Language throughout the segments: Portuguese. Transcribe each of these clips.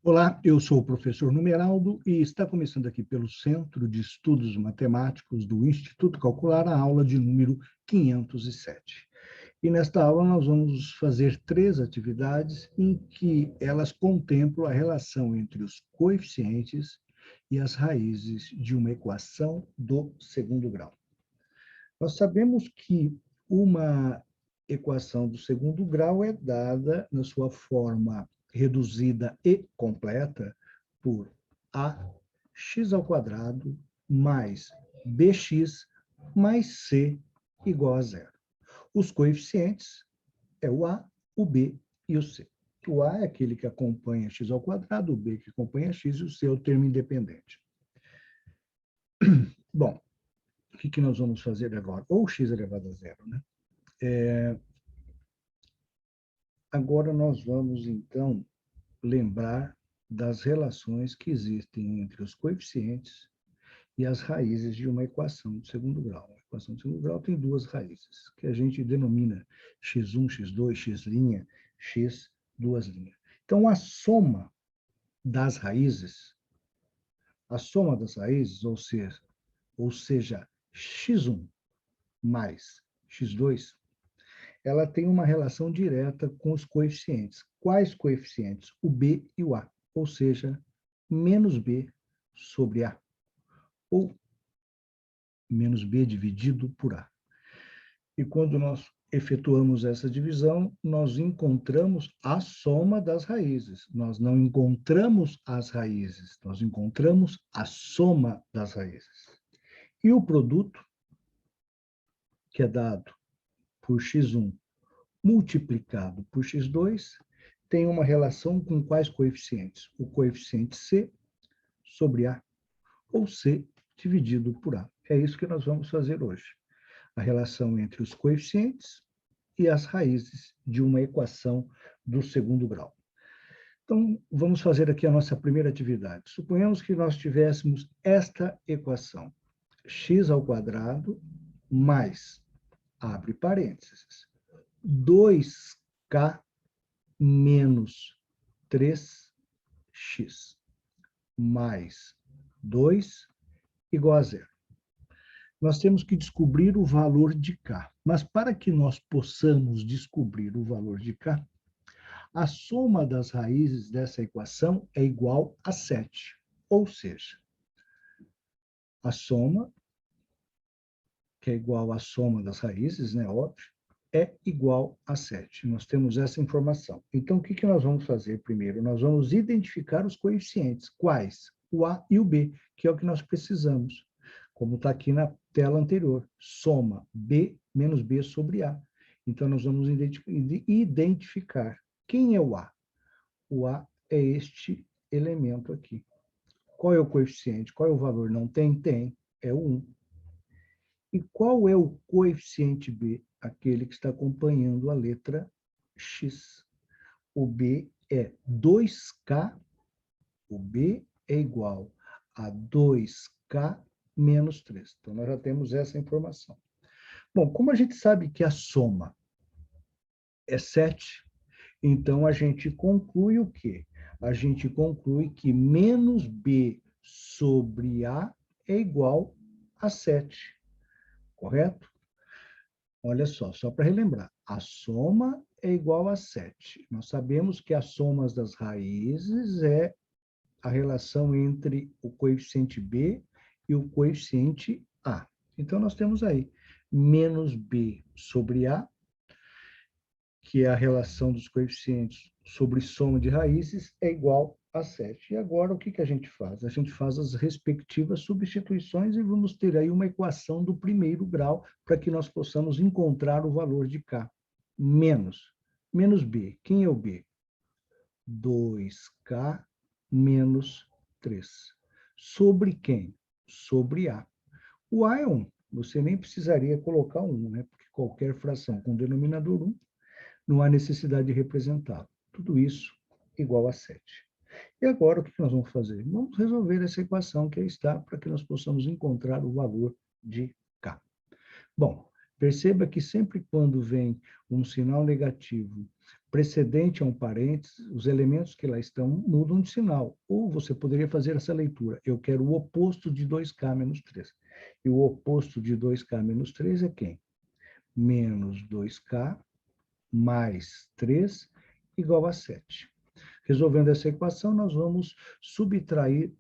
Olá, eu sou o professor Numeraldo e está começando aqui pelo Centro de Estudos Matemáticos do Instituto Calcular a aula de número 507. E nesta aula nós vamos fazer 3 atividades em que elas contemplam a relação entre os coeficientes e as raízes de uma equação do segundo grau. Nós sabemos que uma equação do segundo grau é dada na sua forma reduzida e completa por ax² mais bx mais c igual a zero. Os coeficientes é o a, o b e o c. O a é aquele que acompanha x², o b que acompanha x e o c é o termo independente. Bom, o que nós vamos fazer agora? Ou x elevado a zero, né? Agora nós vamos, então, lembrar das relações que existem entre os coeficientes e as raízes de uma equação de segundo grau. A equação de segundo grau tem 2 raízes, que a gente denomina x1, x2, x', x, 2'. Então, a soma das raízes, ou seja, x1 mais x2, ela tem uma relação direta com os coeficientes. Quais coeficientes? O b e o a, ou seja, menos b sobre a, ou menos b dividido por a. E quando nós efetuamos essa divisão, nós encontramos a soma das raízes. Nós não encontramos as raízes, nós encontramos a soma das raízes. E o produto, que é dado por x1 multiplicado por x2, tem uma relação com quais coeficientes? O coeficiente c sobre a, ou c dividido por a. É isso que nós vamos fazer hoje. A relação entre os coeficientes e as raízes de uma equação do segundo grau. Então, vamos fazer aqui a nossa primeira atividade. Suponhamos que nós tivéssemos esta equação. x² mais, abre parênteses, 2k menos 3x mais 2 igual a zero. Nós temos que descobrir o valor de k. Mas para que nós possamos descobrir o valor de k, a soma das raízes dessa equação é igual a 7. Ou seja, a soma, que é igual à soma das raízes, né, óbvio, é igual a 7. Nós temos essa informação. Então, o que nós vamos fazer primeiro? Nós vamos identificar os coeficientes. Quais? O a e o b, que é o que nós precisamos. Como está aqui na tela anterior. Soma b menos b sobre a. Então, nós vamos identificar. Quem é o a? O a é este elemento aqui. Qual é o coeficiente? Qual é o valor? Não tem? Tem. É o 1. E qual é o coeficiente b? Aquele que está acompanhando a letra x. O b é 2k, o b é igual a 2k menos 3. Então, nós já temos essa informação. Bom, como a gente sabe que a soma é 7, então a gente conclui o quê? A gente conclui que menos b sobre a é igual a 7. Correto? Olha só para relembrar, a soma é igual a 7. Nós sabemos que as somas das raízes é a relação entre o coeficiente b e o coeficiente a. Então, nós temos aí menos b sobre a, que é a relação dos coeficientes sobre soma de raízes, é igual a 7. E agora, o que a gente faz? A gente faz as respectivas substituições e vamos ter aí uma equação do primeiro grau para que nós possamos encontrar o valor de k. Menos b. Quem é o b? 2k menos 3. Sobre quem? Sobre a. O a é 1. Você nem precisaria colocar 1, né? Porque qualquer fração com denominador 1, não há necessidade de representá-lo. Tudo isso igual a 7. E agora, o que nós vamos fazer? Vamos resolver essa equação que aí está, para que nós possamos encontrar o valor de k. Bom, perceba que sempre quando vem um sinal negativo precedente a um parênteses, os elementos que lá estão mudam de sinal. Ou você poderia fazer essa leitura. Eu quero o oposto de 2K menos 3. E o oposto de 2K menos 3 é quem? Menos 2K mais 3 igual a 7. Resolvendo essa equação, nós vamos subtrair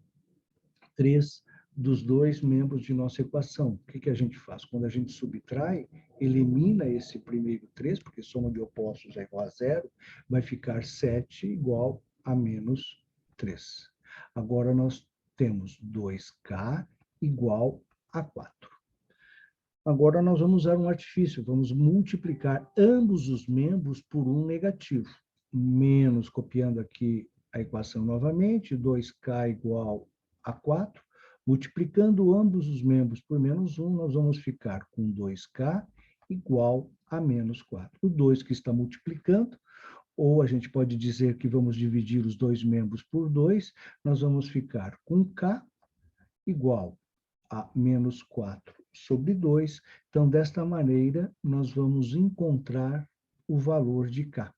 3 dos dois membros de nossa equação. O que a gente faz? Quando a gente subtrai, elimina esse primeiro 3, porque soma de opostos é igual a 0, vai ficar 7 igual a menos 3. Agora nós temos 2K igual a 4. Agora nós vamos usar um artifício, vamos multiplicar ambos os membros por um negativo. Menos, copiando aqui a equação novamente, 2K igual a 4. Multiplicando ambos os membros por menos 1, nós vamos ficar com 2K igual a menos 4. O 2 que está multiplicando, ou a gente pode dizer que vamos dividir os dois membros por 2, nós vamos ficar com K igual a menos 4 sobre 2. Então, desta maneira, nós vamos encontrar o valor de K.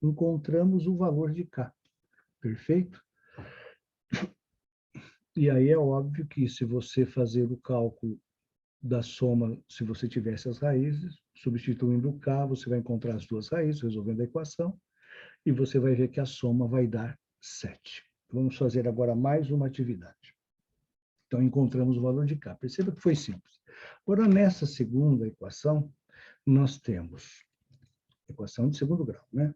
Encontramos o valor de K. Perfeito? E aí é óbvio que se você fazer o cálculo da soma, se você tivesse as raízes, substituindo o K, você vai encontrar as duas raízes, resolvendo a equação, e você vai ver que a soma vai dar 7. Vamos fazer agora mais uma atividade. Então, encontramos o valor de K. Perceba que foi simples. Agora, nessa segunda equação, nós temos equação de segundo grau, né?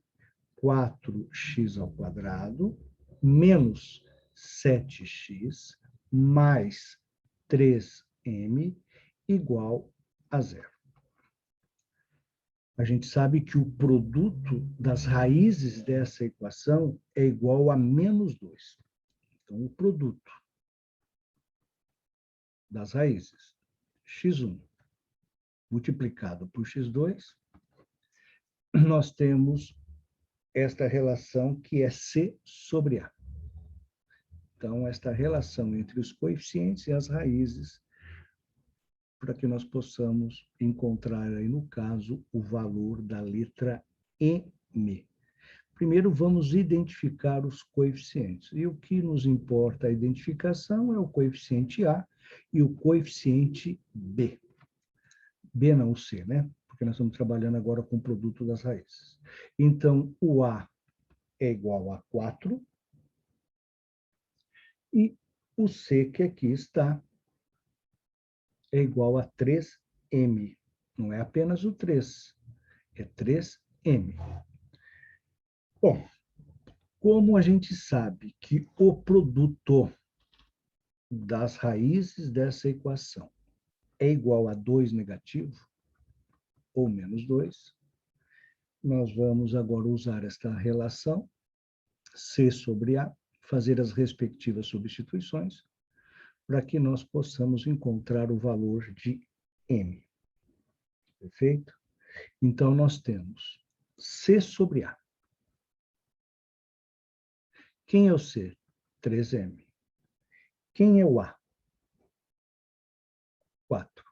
4x ao quadrado menos 7x mais 3m igual a 0. A gente sabe que o produto das raízes dessa equação é igual a menos 2. Então, o produto das raízes x1 multiplicado por x2, nós temos esta relação que é C sobre A. Então, esta relação entre os coeficientes e as raízes, para que nós possamos encontrar aí, no caso, o valor da letra M. Primeiro, vamos identificar os coeficientes. E o que nos importa a identificação é o coeficiente A e o coeficiente B. B não, o C, né? Porque nós estamos trabalhando agora com o produto das raízes. Então, o A é igual a 4, e o C, que aqui está, é igual a 3M. Não é apenas o 3, é 3M. Bom, como a gente sabe que o produto das raízes dessa equação é igual a 2 negativo, ou menos 2, nós vamos agora usar esta relação, C sobre A, fazer as respectivas substituições, para que nós possamos encontrar o valor de M. Perfeito? Então, nós temos C sobre A. Quem é o C? 3M. Quem é o A? 4.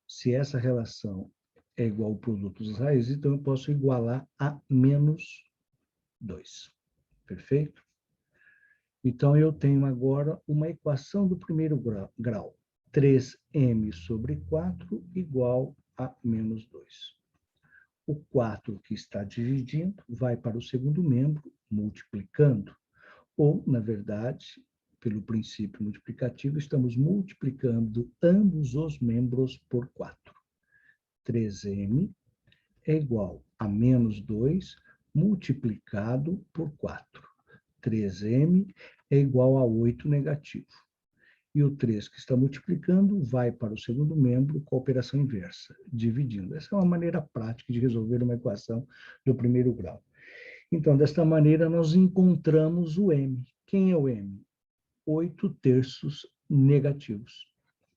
Se essa relação é igual ao produto das raízes, então eu posso igualar a menos 2. Perfeito? Então, eu tenho agora uma equação do primeiro grau. 3m sobre 4 igual a menos 2. O 4 que está dividindo vai para o segundo membro, multiplicando. Ou, na verdade, pelo princípio multiplicativo, estamos multiplicando ambos os membros por 4. 3m é igual a menos 2 multiplicado por 4. 3m é igual a 8 negativo. E o 3 que está multiplicando vai para o segundo membro com a operação inversa, dividindo. Essa é uma maneira prática de resolver uma equação do primeiro grau. Então, desta maneira, nós encontramos o M. Quem é o M? 8/3 negativos.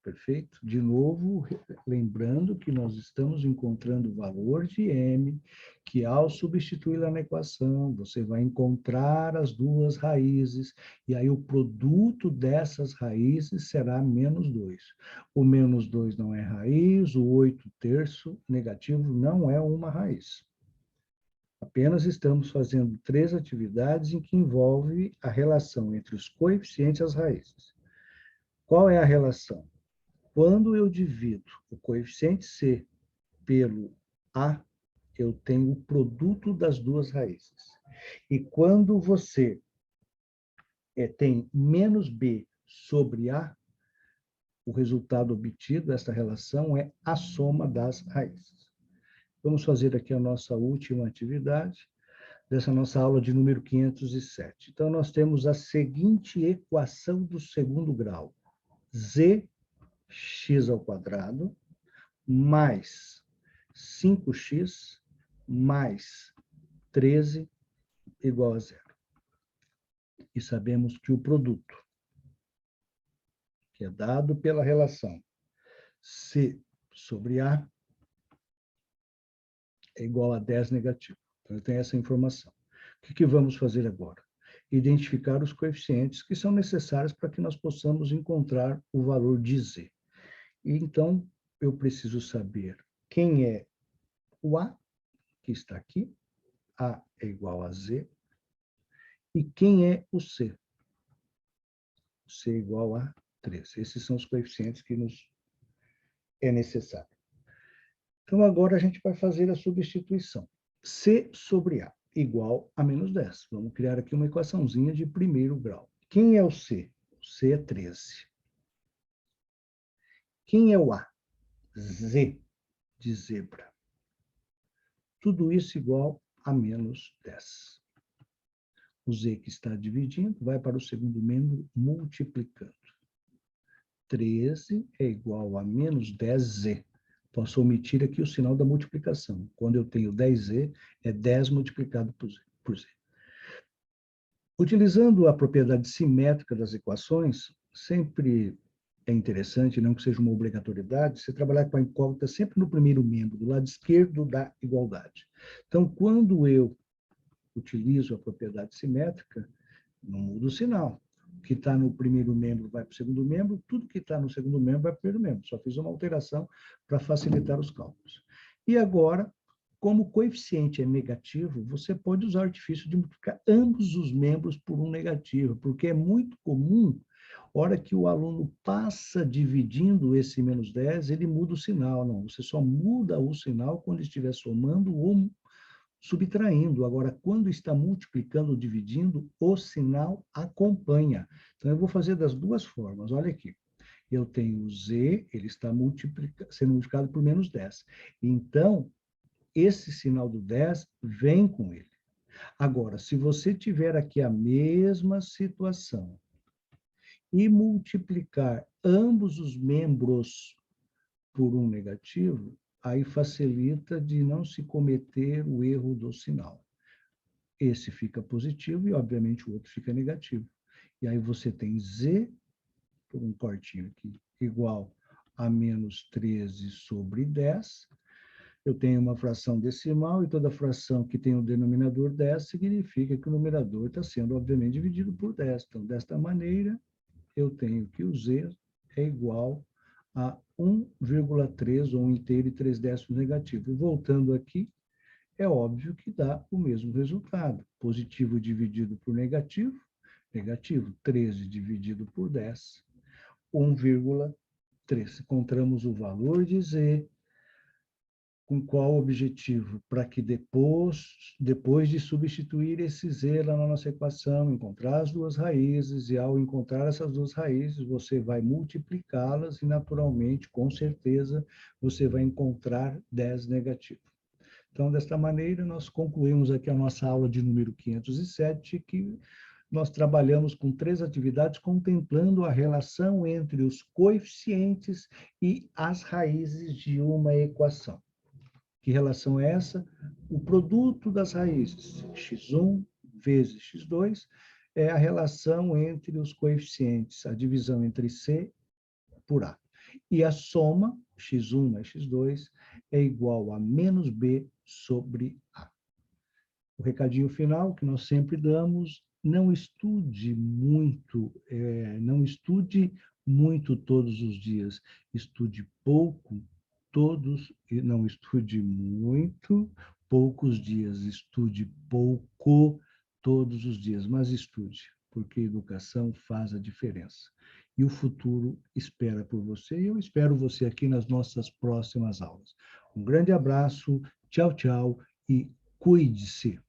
Perfeito? De novo, lembrando que nós estamos encontrando o valor de M, que ao substituí-la na equação, você vai encontrar as duas raízes, e aí o produto dessas raízes será menos 2. O menos 2 não é raiz, o 8/3 negativo não é uma raiz. Apenas estamos fazendo 3 atividades em que envolve a relação entre os coeficientes e as raízes. Qual é a relação? Quando eu divido o coeficiente C pelo A, eu tenho o produto das duas raízes. E quando você tem menos B sobre A, o resultado obtido dessa relação é a soma das raízes. Vamos fazer aqui a nossa última atividade dessa nossa aula de número 507. Então, nós temos a seguinte equação do segundo grau. Zx ao quadrado mais 5x mais 13 igual a zero. E sabemos que o produto, que é dado pela relação C sobre A, é igual a 10 negativo. Então, eu tenho essa informação. O que vamos fazer agora? Identificar os coeficientes que são necessários para que nós possamos encontrar o valor de Z. E, então, eu preciso saber quem é o A, que está aqui. A é igual a Z. E quem é o C? O C é igual a 3. Esses são os coeficientes que nos é necessário. Então, agora a gente vai fazer a substituição. C sobre A igual a menos 10. Vamos criar aqui uma equaçãozinha de primeiro grau. Quem é o C? O C é 13. Quem é o A? Z, de zebra. Tudo isso igual a menos 10. O Z que está dividindo vai para o segundo membro multiplicando. 13 é igual a menos 10Z. Posso omitir aqui o sinal da multiplicação. Quando eu tenho 10Z, é 10 multiplicado por Z. Utilizando a propriedade simétrica das equações, sempre é interessante, não que seja uma obrigatoriedade, você trabalhar com a incógnita sempre no primeiro membro, do lado esquerdo da igualdade. Então, quando eu utilizo a propriedade simétrica, não muda o sinal. O que está no primeiro membro vai para o segundo membro, tudo que está no segundo membro vai para o primeiro membro. Só fiz uma alteração para facilitar os cálculos. E agora, como o coeficiente é negativo, você pode usar o artifício de multiplicar ambos os membros por um negativo, porque é muito comum, hora que o aluno passa dividindo esse menos 10, ele muda o sinal. Não, você só muda o sinal quando estiver somando ou subtraindo. Agora, quando está multiplicando ou dividindo, o sinal acompanha. Então, eu vou fazer das duas formas. Olha aqui. Eu tenho o Z, ele está sendo multiplicado por menos 10. Então, esse sinal do 10 vem com ele. Agora, se você tiver aqui a mesma situação e multiplicar ambos os membros por um negativo, aí facilita de não se cometer o erro do sinal. Esse fica positivo e, obviamente, o outro fica negativo. E aí você tem Z, por um cortinho aqui, igual a menos 13 sobre 10. Eu tenho uma fração decimal e toda fração que tem o denominador 10 significa que o numerador está sendo, obviamente, dividido por 10. Então, desta maneira, eu tenho que o Z é igual a 1,3 ou 1 inteiro e 3 décimos negativo. E voltando aqui, é óbvio que dá o mesmo resultado. Positivo dividido por negativo, negativo. 13 dividido por 10, 1,3. Encontramos o valor de Z. Com qual objetivo? Para que depois de substituir esse Z lá na nossa equação, encontrar as duas raízes, e ao encontrar essas duas raízes, você vai multiplicá-las e, naturalmente, com certeza, você vai encontrar 10 negativo. Então, desta maneira, nós concluímos aqui a nossa aula de número 507, que nós trabalhamos com 3 atividades contemplando a relação entre os coeficientes e as raízes de uma equação. Que relação é essa? O produto das raízes, x1 vezes x2, é a relação entre os coeficientes, a divisão entre C por A. E a soma, x1 mais x2, é igual a menos B sobre A. O recadinho final que nós sempre damos, não estude muito, não estude muito todos os dias, estude pouco todos, e não estude muito, poucos dias, estude pouco todos os dias, mas estude, porque educação faz a diferença. E o futuro espera por você, e eu espero você aqui nas nossas próximas aulas. Um grande abraço, tchau, tchau, e cuide-se.